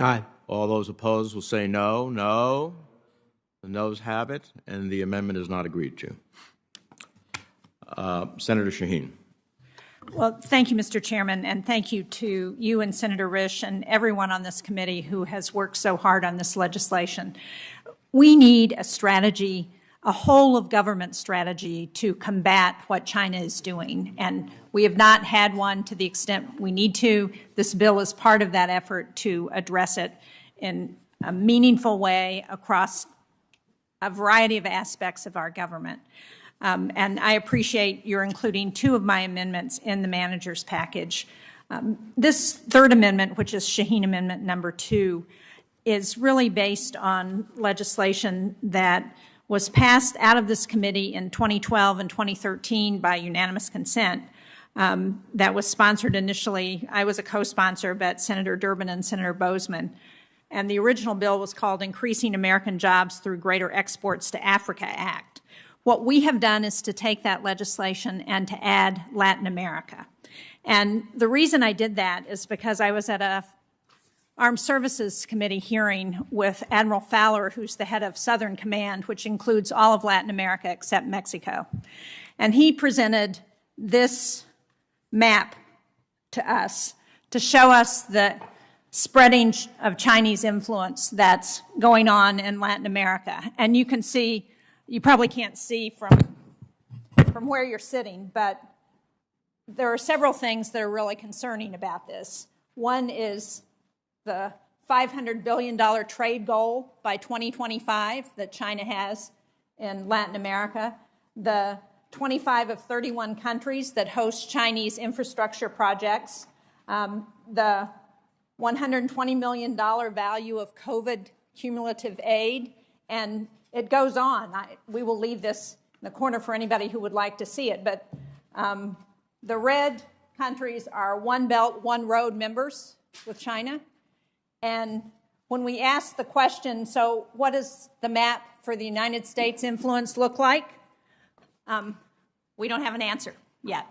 Aye. All those opposed will say no. No. The noes have it, and the amendment is not agreed to. Senator Shaheen. Well, thank you, Mr. Chairman, and thank you to you and Senator Risch and everyone on this committee who has worked so hard on this legislation. We need a strategy, a whole-of-government strategy to combat what China is doing, and we have not had one to the extent we need to. This bill is part of that effort to address it in a meaningful way across a variety of aspects of our government. And I appreciate your including two of my amendments in the manager's package. This third amendment, which is Shaheen Amendment number 2, is really based on legislation that was passed out of this committee in 2012 and 2013 by unanimous consent. That was sponsored initially, I was a co-sponsor, but Senator Durbin and Senator Bozeman. And the original bill was called Increasing American Jobs Through Greater Exports to Africa Act. What we have done is to take that legislation and to add Latin America. And the reason I did that is because I was at a Armed Services Committee hearing with Admiral Fowler, who's the head of Southern Command, which includes all of Latin America except Mexico. And he presented this map to us to show us the spreading of Chinese influence that's going on in Latin America. And you can see, you probably can't see from where you're sitting, but there are several things that are really concerning about this. One is the $500 billion trade goal by 2025 that China has in Latin America, the 25 of 31 countries that host Chinese infrastructure projects, the $120 million value of COVID cumulative aid, and it goes on. We will leave this in the corner for anybody who would like to see it, but the red countries are One Belt, One Road members with China. And when we ask the question, so what does the map for the United States influence look like? We don't have an answer yet.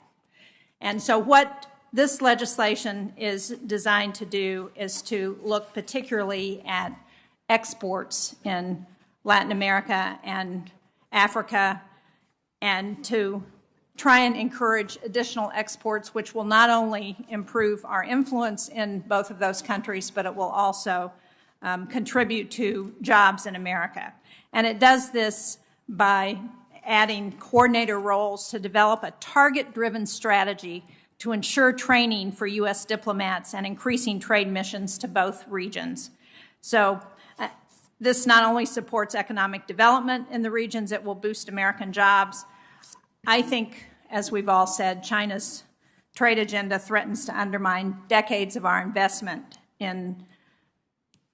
And so what this legislation is designed to do is to look particularly at exports in Latin America and Africa, and to try and encourage additional exports, which will not only improve our influence in both of those countries, but it will also contribute to jobs in America. And it does this by adding coordinator roles to develop a target-driven strategy to ensure training for U.S. diplomats and increasing trade missions to both regions. So this not only supports economic development in the regions, it will boost American jobs. I think, as we've all said, China's trade agenda threatens to undermine decades of our investment in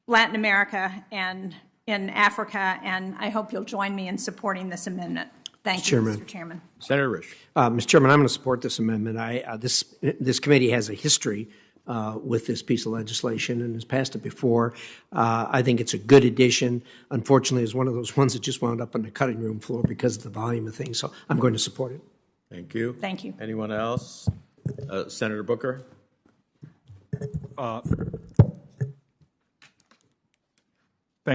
Latin America and in Africa, and I hope you'll join me in supporting this amendment. Thank you, Mr. Chairman. Senator Risch. Mr. Chairman, I'm going to support this amendment. This committee has a history with this piece of legislation and has passed it before. I think it's a good addition. Unfortunately, it's one of those ones that just wound up on the cutting room floor because of the volume of things, so I'm going to support it. Thank you. Thank you. Anyone else? Senator Booker?